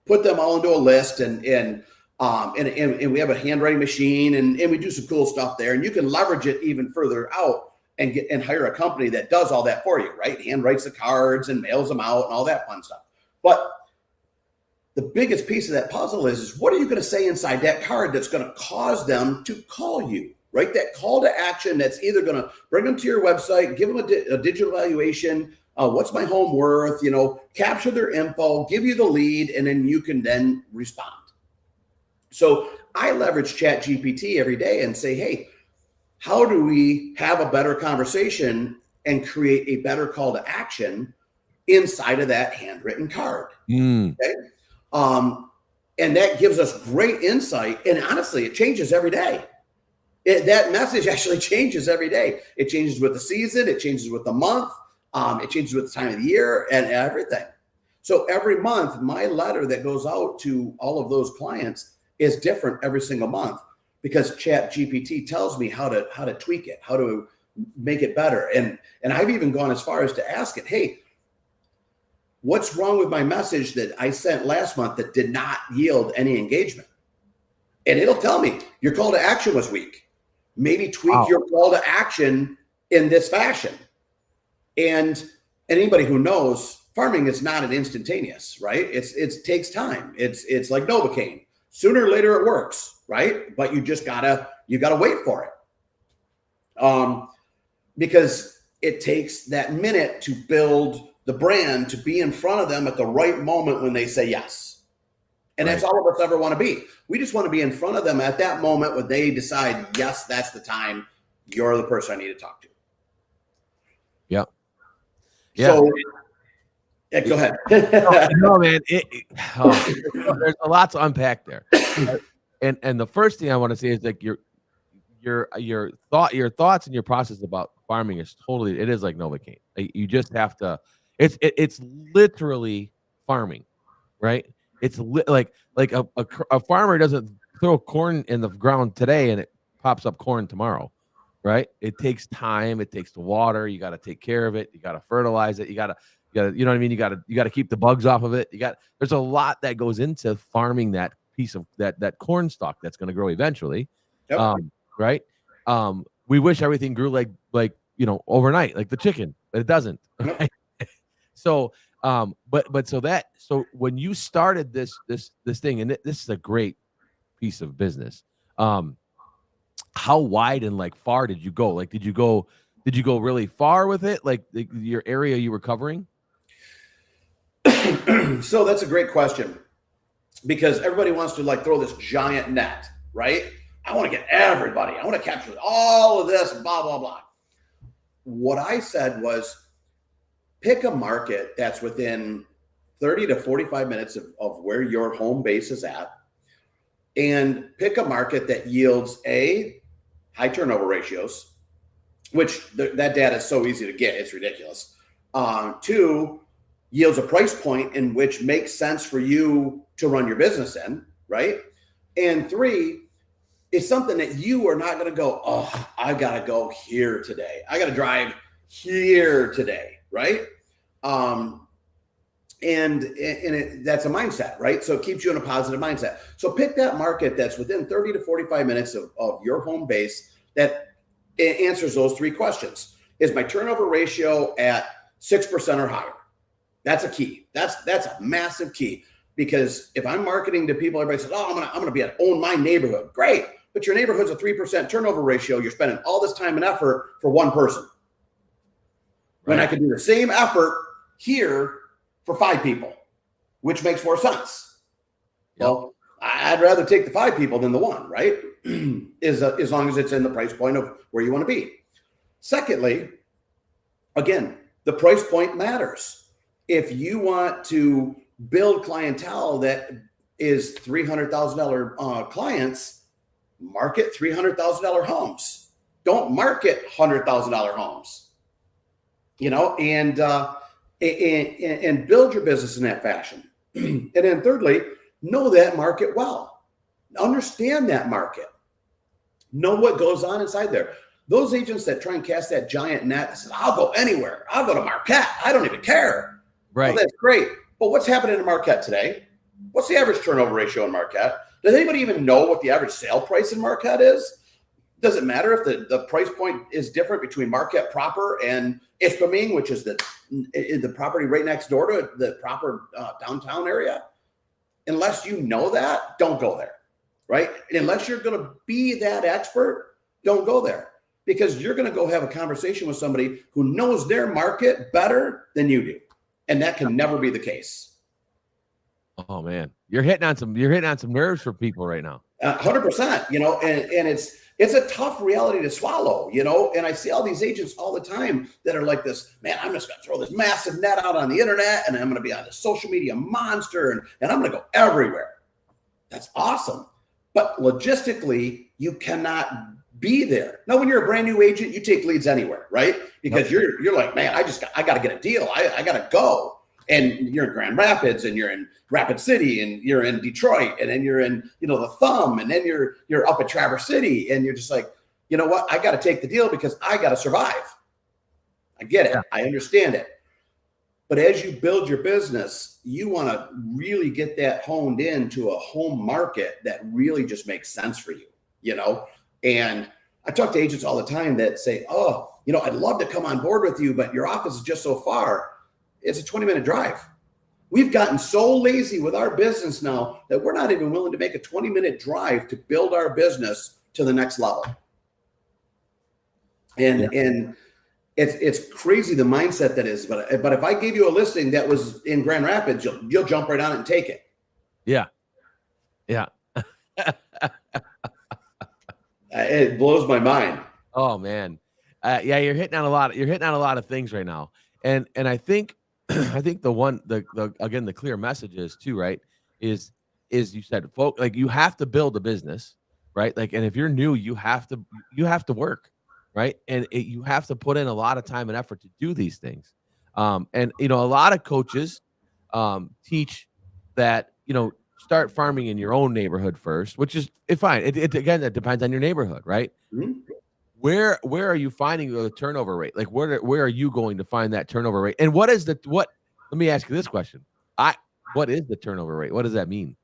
C: put them all into a list and we have a handwriting machine and we do some cool stuff there. And you can leverage it even further out and hire a company that does all that for you, right? Handwrites the cards and mails them out and all that fun stuff. But the biggest piece of that puzzle is what are you going to say inside that card that's going to cause them to call you, right? That call to action that's either going to bring them to your website, give them a digital valuation, what's my home worth, capture their info, give you the lead, and then you can then respond. So I leverage ChatGPT every day and say, hey, how do we have a better conversation and create a better call to action inside of that handwritten card? Okay. And that gives us great insight. And honestly, it changes every day. That message actually changes every day. It changes with the season. It changes with the month. It changes with the time of the year and everything. So every month, my letter that goes out to all of those clients is different every single month because ChatGPT tells me how to tweak it, how to make it better. And I've even gone as far as to ask it, hey, what's wrong with my message that I sent last month that did not yield any engagement? And it'll tell me your call to action was weak. Maybe tweak your call to action in this fashion. And anybody who knows farming is not an instantaneous, right? It takes time. It's like Novocaine. Sooner or later it works, right? But you gotta wait for it. Because it takes that minute to build the brand to be in front of them at the right moment when they say yes. And that's all of us ever want to be. We just want to be in front of them at that moment when they decide, yes, that's the time. You're the person I need to talk to.
B: Yeah.
C: So, go ahead.
B: No, man. There's a lot to unpack there. And the first thing I want to say is like your thoughts and your process about farming is it is like Novocaine. You just have to. It's literally farming, right? It's like a farmer doesn't throw corn in the ground today and it pops up corn tomorrow, right? It takes time. It takes the water. You got to take care of it. You got to fertilize it. You got to, you know what I mean? You got to keep the bugs off of it. There's a lot that goes into farming that piece of that corn stalk that's going to grow eventually.
C: Yep.
B: Right. We wish everything grew like overnight, like the chicken, but it doesn't. Right? So, so when you started this thing, and this is a great piece of business, how wide and like far did you go? Like, did you go really far with it? Like your area you were covering?
C: So that's a great question, because everybody wants to like throw this giant net, right? I want to get everybody. I want to capture all of this, blah, blah, blah. What I said was pick a market that's within 30 to 45 minutes of where your home base is at, and pick a market that yields high turnover ratios, which that data is so easy to get, it's ridiculous. 2, yields a price point in which makes sense for you to run your business in, right? And 3, is something that you are not going to go, oh, I got to go here today. I got to drive here today, right? And that's a mindset, right? So it keeps you in a positive mindset. So pick that market that's within 30 to 45 minutes of your home base that answers those 3 questions. Is my turnover ratio at 6% or higher? That's a key. That's a massive key, because if I'm marketing to people, everybody says, oh, I'm gonna be at own my neighborhood. Great. But your neighborhood's a 3% turnover ratio. You're spending all this time and effort for one person. Right. When I can do the same effort here for 5 people, which makes more sense. Yep. Well, I'd rather take the 5 people than the 1, right? As long as it's in the price point of where you want to be. Secondly, again, the price point matters. If you want to build clientele that is $300,000 clients, market $300,000 homes. Don't market $100,000 homes. And build your business in that fashion. And then thirdly, know that market well. Understand that market. Know what goes on inside there. Those agents that try and cast that giant net, say, I'll go anywhere. I'll go to Marquette. I don't even care.
B: Right.
C: Well, that's great. But what's happening in Marquette today? What's the average turnover ratio in Marquette? Does anybody even know what the average sale price in Marquette is? Does it matter if the price point is different between Marquette proper and Ishpeming, which is the property right next door to the proper downtown area? Unless you know that, don't go there, right? Unless you're going to be that expert, don't go there, because you're going to go have a conversation with somebody who knows their market better than you do, and that can never be the case.
B: Oh man, you're hitting on some nerves for people right now.
C: 100%, and it's a tough reality to swallow, and I see all these agents all the time that are like this, man, I'm just going to throw this massive net out on the internet, and I'm going to be on the social media monster, and I'm going to go everywhere. That's awesome. But logistically, you cannot be there. Now, when you're a brand new agent, you take leads anywhere, right? Because you're like, man, I got to get a deal. I got to go. And you're in Grand Rapids, and you're in Rapid City, and you're in Detroit, and then you're in, the Thumb, and then you're up at Traverse City, and you're just like, you know what? I got to take the deal because I got to survive. I get it. Yeah. I understand it. But as you build your business, you want to really get that honed into a home market that really just makes sense for you, And I talk to agents all the time that say, oh, I'd love to come on board with you, but your office is just so far. It's a 20-minute drive. We've gotten so lazy with our business now that we're not even willing to make a 20-minute drive to build our business to the next level. And it's crazy the mindset that is. But if I gave you a listing that was in Grand Rapids, you'll jump right on it and take it.
B: Yeah. Yeah.
C: It blows my mind.
B: Oh man. Yeah, you're hitting on a lot of things right now. And I think the clear message is too, right? Is you said, folks, like you have to build a business, right? Like, and if you're new, you have to work, right? And you have to put in a lot of time and effort to do these things. And a lot of coaches teach that, start farming in your own neighborhood first, which is fine. It again, it depends on your neighborhood, right? Mm-hmm. Where are you finding the turnover rate? Like where are you going to find that turnover rate? And let me ask you this question. What is the turnover rate? What does that mean?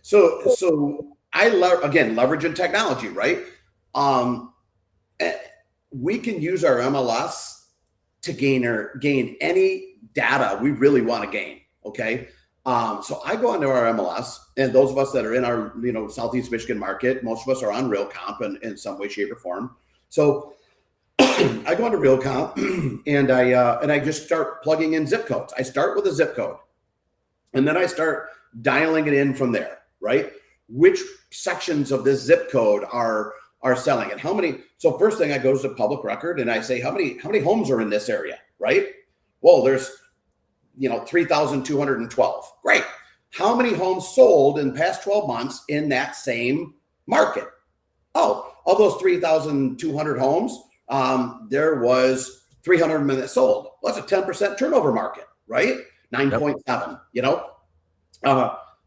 C: So I leveraging technology, right? We can use our MLS to gain any data we really want to gain. Okay. So I go onto our MLS, and those of us that are in our, Southeast Michigan market, most of us are on Real Comp in some way, shape, or form. So I go into Real Comp and I just start plugging in zip codes. I start with a zip code, and then I start dialing it in from there, right? Which sections of this zip code are selling, and how many? So first thing, I go to public record and I say, how many homes are in this area, right? Well, there's 3,212. Great. How many homes sold in the past 12 months in that same market? Oh, of those 3,200 homes, there was 300 of them that sold. Well, that's a 10% turnover market, right? 9.7,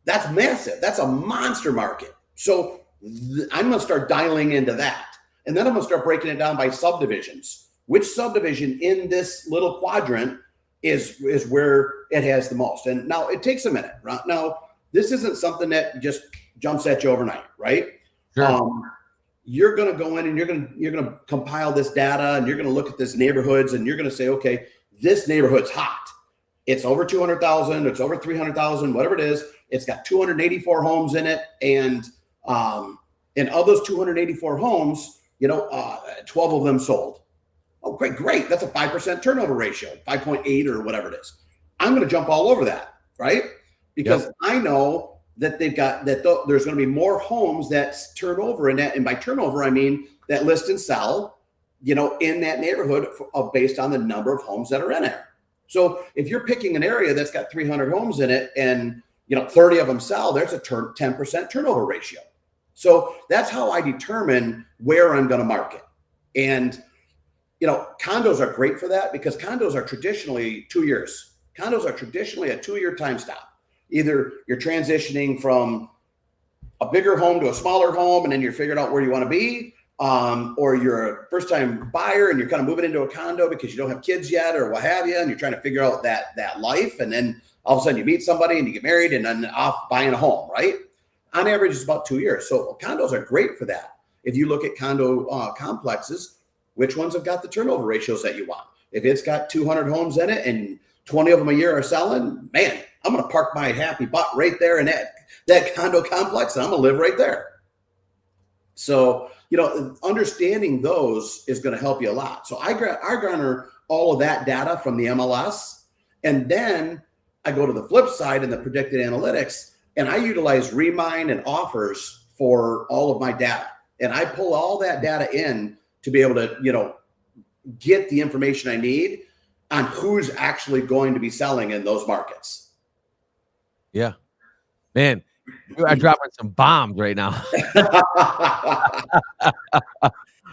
C: that's massive. That's a monster market. So I'm going to start dialing into that. And then I'm going to start breaking it down by subdivisions. Which subdivision in this little quadrant is where it has the most? And now it takes a minute. Right? Now, this isn't something that just jumps at you overnight, right?
B: Sure.
C: You're going to go in and you're going to compile this data, and you're going to look at this neighborhoods, and you're going to say, okay, this neighborhood's hot. It's over 200,000. It's over 300,000, whatever it is. It's got 284 homes in it. And of those 284 homes, 12 of them sold. Oh, great. That's a 5% turnover ratio, 5.8 or whatever it is. I'm going to jump all over that, right? Because I know that there's going to be more homes that turn over in that. And by turnover, I mean that list and sell, in that neighborhood based on the number of homes that are in there. So if you're picking an area that's got 300 homes in it and, 30 of them sell, there's a 10% turnover ratio. So that's how I determine where I'm going to market. And condos are great for that, because condos are traditionally 2 years. Condos are traditionally a 2-year time stop. Either you're transitioning from a bigger home to a smaller home, and then you're figuring out where you want to be, or you're a first-time buyer and you're kind of moving into a condo because you don't have kids yet or what have you, and you're trying to figure out that life, and then all of a sudden you meet somebody and you get married and then off buying a home, right? On average, it's about 2 years. So condos are great for that. If you look at condo complexes, which ones have got the turnover ratios that you want? If it's got 200 homes in it and 20 of them a year are selling, man, I'm going to park my happy butt right there in that condo complex, and I'm going to live right there. So, understanding those is going to help you a lot. So I garner all of that data from the MLS, and then I go to the flip side in the predicted analytics, and I utilize Remind and Offers for all of my data. And I pull all that data in to be able to, get the information I need on who's actually going to be selling in those markets.
B: Yeah, man, you are dropping some bombs right now.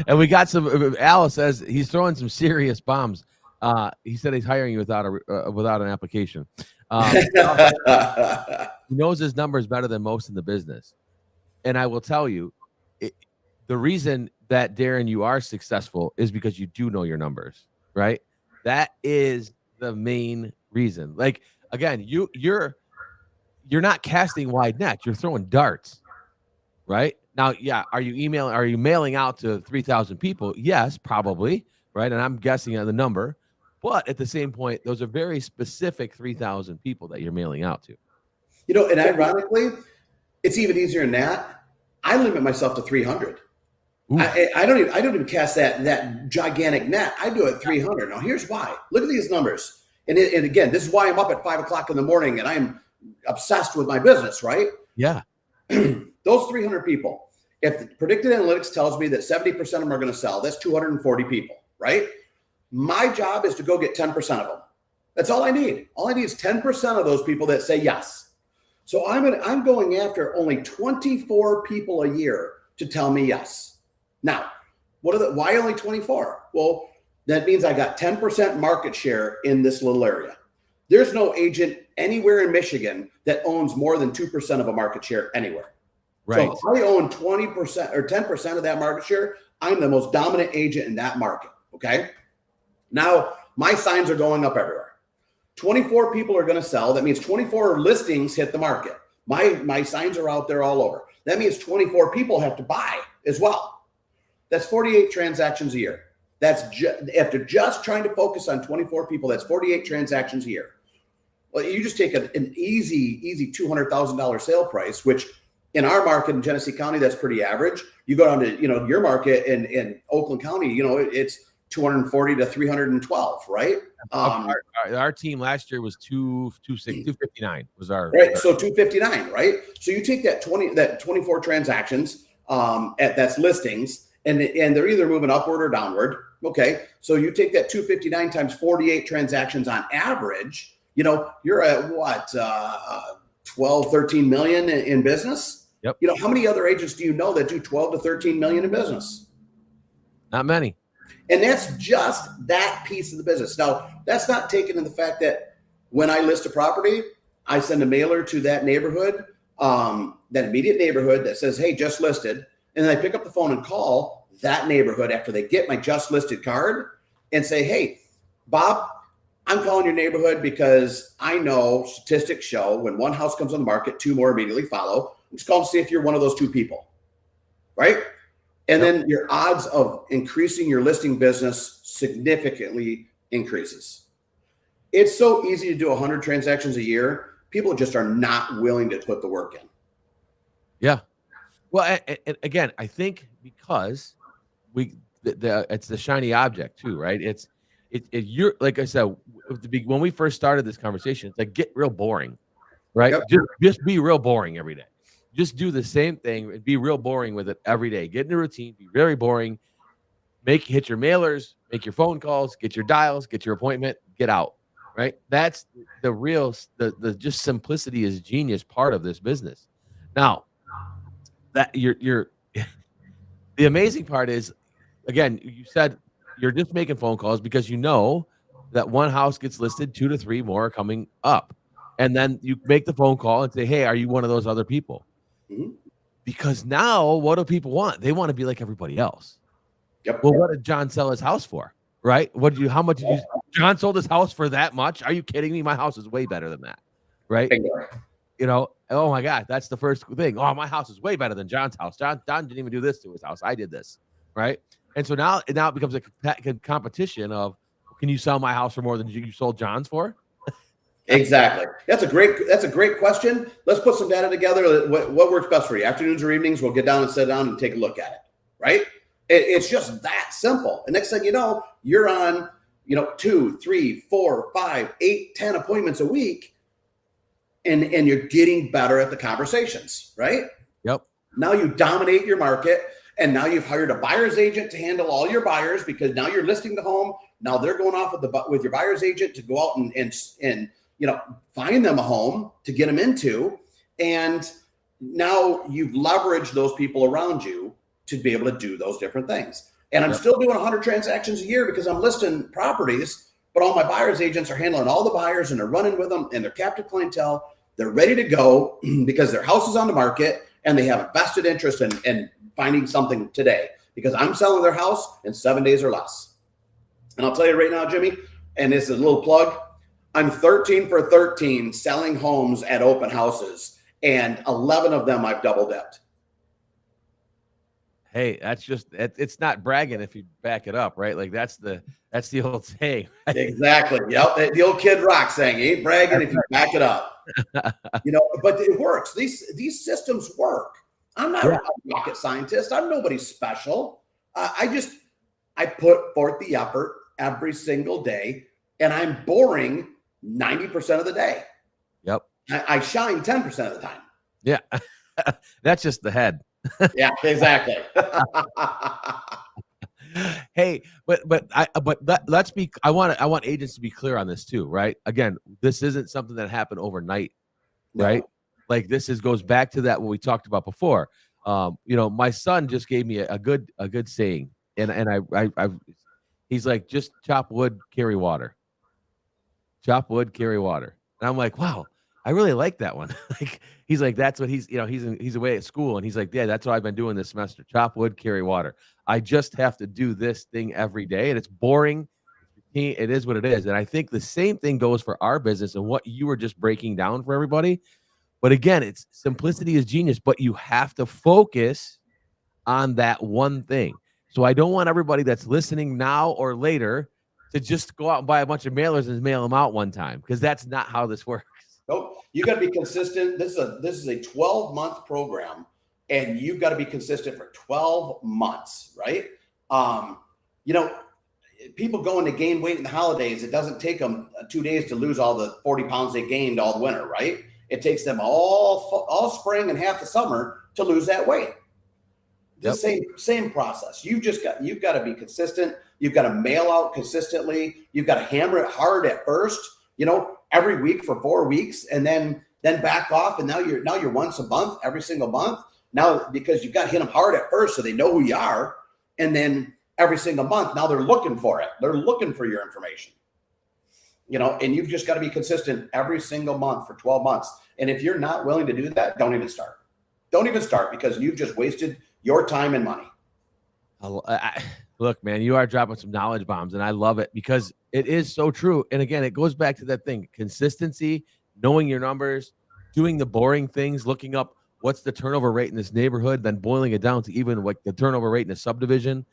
B: And we got some. Al says he's throwing some serious bombs. He said he's hiring you without an application. He knows his numbers better than most in the business, and I will tell you, the reason that, Darren, you are successful is because you do know your numbers, right? That is the main reason. Like, again, you're not casting wide net, you're throwing darts, right? Now, yeah, are you mailing out to 3,000 people? Yes, probably, right? And I'm guessing on the number, but at the same point, those are very specific 3,000 people that you're mailing out to.
C: And ironically, it's even easier than that. I limit myself to 300. I don't even cast that gigantic net. I do it 300. Now, here's why. Look at these numbers. And again, this is why I'm up at 5 o'clock in the morning and I'm obsessed with my business, right?
B: Yeah.
C: Those 300 people, if the predicted analytics tells me that 70% of them are going to sell, that's 240 people, right? My job is to go get 10% of them. That's all I need. All I need is 10% of those people that say yes. So I'm going after only 24 people a year to tell me yes. Now, why only 24? Well, that means I got 10% market share in this little area. There's no agent anywhere in Michigan that owns more than 2% of a market share anywhere.
B: Right.
C: So if I own 20% or 10% of that market share, I'm the most dominant agent in that market. Okay. Now my signs are going up everywhere. 24 people are going to sell. That means 24 listings hit the market. My signs are out there all over. That means 24 people have to buy as well. That's 48 transactions a year. That's after just trying to focus on 24 people, that's 48 transactions a year. Well, you just take an easy $200,000 sale price, which in our market in Genesee County, that's pretty average. You go down to, your market in Oakland County, it's 240 to 312, right?
B: Our team last year was 259 was our
C: right. So 259, right? So you take that 24 transactions that's listings, and they're either moving upward or downward. Okay, so you take that 259 times 48 transactions on average. You're at what 12, 13 million in business.
B: Yep.
C: How many other agents do you know that do 12 to 13 million in business?
B: Not many.
C: And that's just that piece of the business. Now, that's not taken in the fact that when I list a property, I send a mailer to that neighborhood, that immediate neighborhood that says, hey, just listed. And then I pick up the phone and call that neighborhood after they get my just listed card and say, hey, Bob, I'm calling your neighborhood because I know statistics show when one house comes on the market, 2 more immediately follow. I'm just calling to see if you're one of those 2 people, right? And then your odds of increasing your listing business significantly increases. It's so easy to do 100 transactions a year. People just are not willing to put the work in.
B: Yeah. Well, and again, I think because it's the shiny object too, right? You're like I said, when we first started this conversation, it's like get real boring, right? Yep. Just be real boring every day. Just do the same thing and be real boring with it every day. Get in a routine, be very boring, hit your mailers, make your phone calls, get your dials, get your appointment, get out, right? That's the real, the just simplicity is genius part of this business. Now, that you're the amazing part is, again, you said you're just making phone calls because you know that one house gets listed, 2 to 3 more are coming up. And then you make the phone call and say, hey, are you one of those other people? Mm-hmm. Because now what do people want? They want to be like everybody else. Yep. Well, what did John sell his house for? Right? How much did John sold his house for that much? Are you kidding me? My house is way better than that. Right? Oh my God, that's the first thing. Oh, my house is way better than John's house. John didn't even do this to his house. I did this. Right? And so now it becomes a competition of, can you sell my house for more than you sold John's for?
C: Exactly. That's a great question. Let's put some data together. What works best for you? Afternoons or evenings? We'll get down and sit down and take a look at it. Right? It's just that simple. And next thing you know, you're on, 2, 3, 4, 5, 8, 10 appointments a week, and you're getting better at the conversations. Right?
B: Yep.
C: Now you dominate your market, and now you've hired a buyer's agent to handle all your buyers because now you're listing the home. Now they're going off with your buyer's agent to go out and find them a home to get them into. And now you've leveraged those people around you to be able to do those different things. And I'm still doing 100 transactions a year because I'm listing properties, but all my buyer's agents are handling all the buyers and they're running with them and they're captive clientele. They're ready to go because their house is on the market and they have a vested interest in finding something today because I'm selling their house in 7 days or less. And I'll tell you right now, Jimmy, and this is a little plug, I'm 13 for 13 selling homes at open houses, and 11 of them I've double dipped.
B: Hey, it's not bragging if you back it up, right? Like that's the old saying.
C: Exactly. Yep. The old Kid Rock saying, you ain't bragging if you back it up. But it works. These systems work. I'm not a rocket scientist. I'm nobody special. I put forth the effort every single day, and I'm boring 90% of the day.
B: Yep.
C: I shine 10% of the time.
B: Yeah. That's just the head.
C: Yeah, exactly.
B: Hey, I want agents to be clear on this too, right? Again, this isn't something that happened overnight, right? No. Like goes back to that what we talked about before. My son just gave me a good saying, and he's like, just chop wood, carry water. Chop wood, carry water. And I'm like, wow, I really like that one. Like he's like, that's what he's away at school, and he's like, yeah, that's what I've been doing this semester. Chop wood, carry water. I just have to do this thing every day, and it's boring. It is what it is. And I think the same thing goes for our business and what you were just breaking down for everybody. But again, it's simplicity is genius, but you have to focus on that one thing. So I don't want everybody that's listening now or later to just go out and buy a bunch of mailers and mail them out one time, because that's not how this works.
C: Nope. You got to be consistent. This is a 12-month program, and you've got to be consistent for 12 months, right? People go into gain weight in the holidays. It doesn't take them 2 days to lose all the 40 pounds they gained all the winter, right? It takes them all spring and half the summer to lose that weight. The same process. You've got to be consistent. You've got to mail out consistently. You've got to hammer it hard at first, every week for 4 weeks, and then back off. And now you're once a month, every single month. Now, because you've got to hit them hard at first so they know who you are. And then every single month, now they're looking for it. They're looking for your information, and you've just got to be consistent every single month for 12 months. And if you're not willing to do that, don't even start. Don't even start, because you've just wasted your time and money.
B: Look, man, you are dropping some knowledge bombs, and I love it, because it is so true. And again, it goes back to that thing: consistency, knowing your numbers, doing the boring things, looking up what's the turnover rate in this neighborhood, then boiling it down to even like the turnover rate in a subdivision,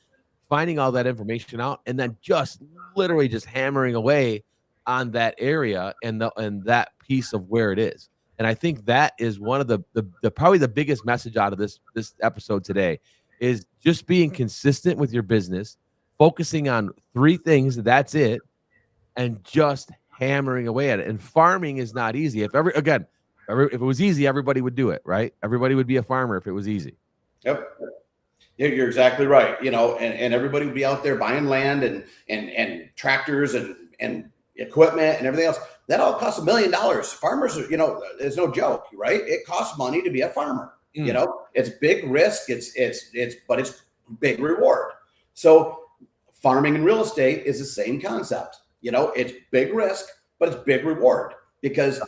B: finding all that information out, and then just literally just hammering away on that area and that piece of where it is. And I think that is one of the probably the biggest message out of this episode today is just being consistent with your business, focusing on 3 things. That's it. And just hammering away at it. And farming is not easy. If it was easy, everybody would do it, right? Everybody would be a farmer if it was easy.
C: Yep. You're exactly right. And everybody would be out there buying land and tractors and equipment and everything else. That all costs $1 million. Farmers are, it's no joke, right? It costs money to be a farmer. It's big risk. But it's big reward. So farming and real estate is the same concept. It's big risk, but it's big reward, because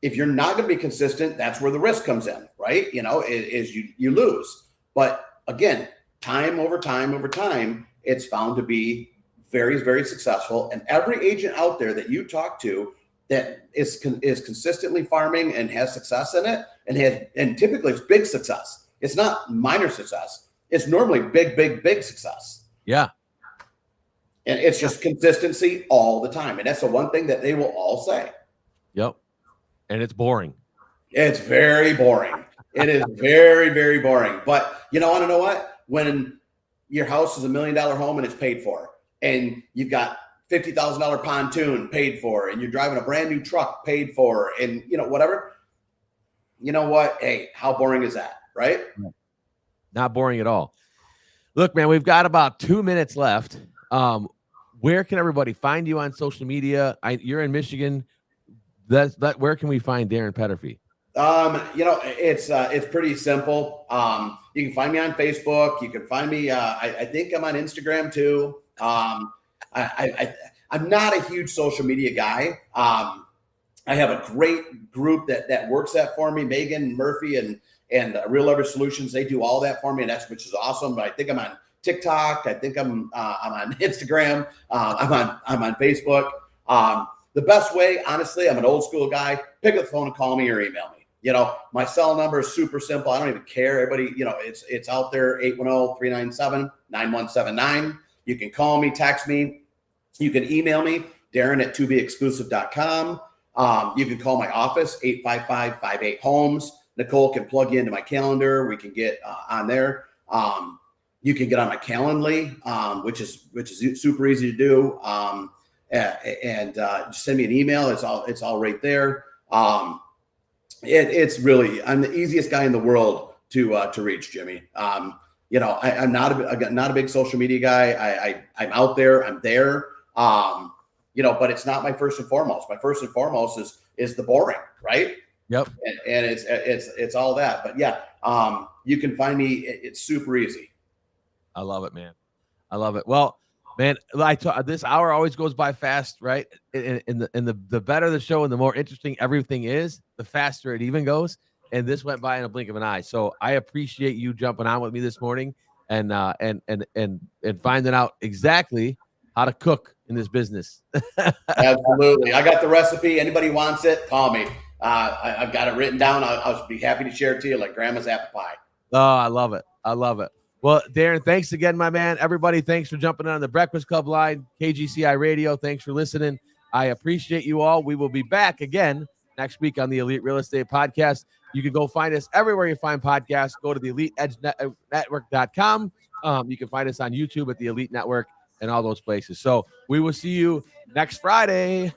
C: if you're not going to be consistent, that's where the risk comes in, right? Is you lose. But again, time over time, it's found to be very, very successful. And every agent out there that you talk to that is consistently farming and has success in it, and typically it's big success. It's not minor success. It's normally big success.
B: Yeah.
C: And it's just consistency all the time. And that's the one thing that they will all say.
B: Yep. And it's boring.
C: It's very boring. It is very, very boring. But you want to know what? When your house is $1 million home and it's paid for, and you've got $50,000 pontoon paid for, and you're driving a brand new truck paid for, and whatever, you know what? Hey, how boring is that? Right?
B: Not boring at all. Look, man, we've got about 2 minutes left. Where can everybody find you on social media? You're in Michigan. Where can we find Darren Peterfi?
C: It's pretty simple. You can find me on Facebook. You can find me. I think I'm on Instagram too. I'm not a huge social media guy. I have a great group that works that for me. Megan Murphy and Real Leverage Solutions. They do all that for me, and which is awesome. But I think I'm on TikTok. I think I'm on Instagram. I'm on Facebook. The best way, honestly, I'm an old school guy. Pick up the phone and call me or email me. My cell number is super simple. I don't even care. Everybody, it's out there, 810-397-9179. You can call me, text me. You can email me, Darren@tobeexclusive.com. You can call my office, 855-58-HOMES. Nicole can plug you into my calendar. We can get on there. You can get on my Calendly, which is super easy to do. And just send me an email. It's all right there. It's really, I'm the easiest guy in the world to reach, Jimmy. I'm not a big social media guy. I'm out there. I'm there. But it's not my first and foremost. My first and foremost is the boring, right?
B: Yep.
C: And it's all that. But yeah, you can find me. It's super easy.
B: I love it, man. I love it. Well, man, this hour always goes by fast, right? And the better the show and the more interesting everything is, the faster it even goes. And this went by in a blink of an eye. So I appreciate you jumping on with me this morning and finding out exactly how to cook in this business.
C: Absolutely. I got the recipe. Anybody wants it, call me. I've got it written down. I'll be happy to share it to you like grandma's apple pie.
B: Oh, I love it. I love it. Well, Darren, thanks again, my man. Everybody, thanks for jumping on the Breakfast Club line, KGCI Radio. Thanks for listening. I appreciate you all. We will be back again next week on the Elite Real Estate Podcast. You can go find us everywhere you find podcasts. Go to the EliteEdgeNetwork.com. You can find us on YouTube at the Elite Network and all those places. So we will see you next Friday.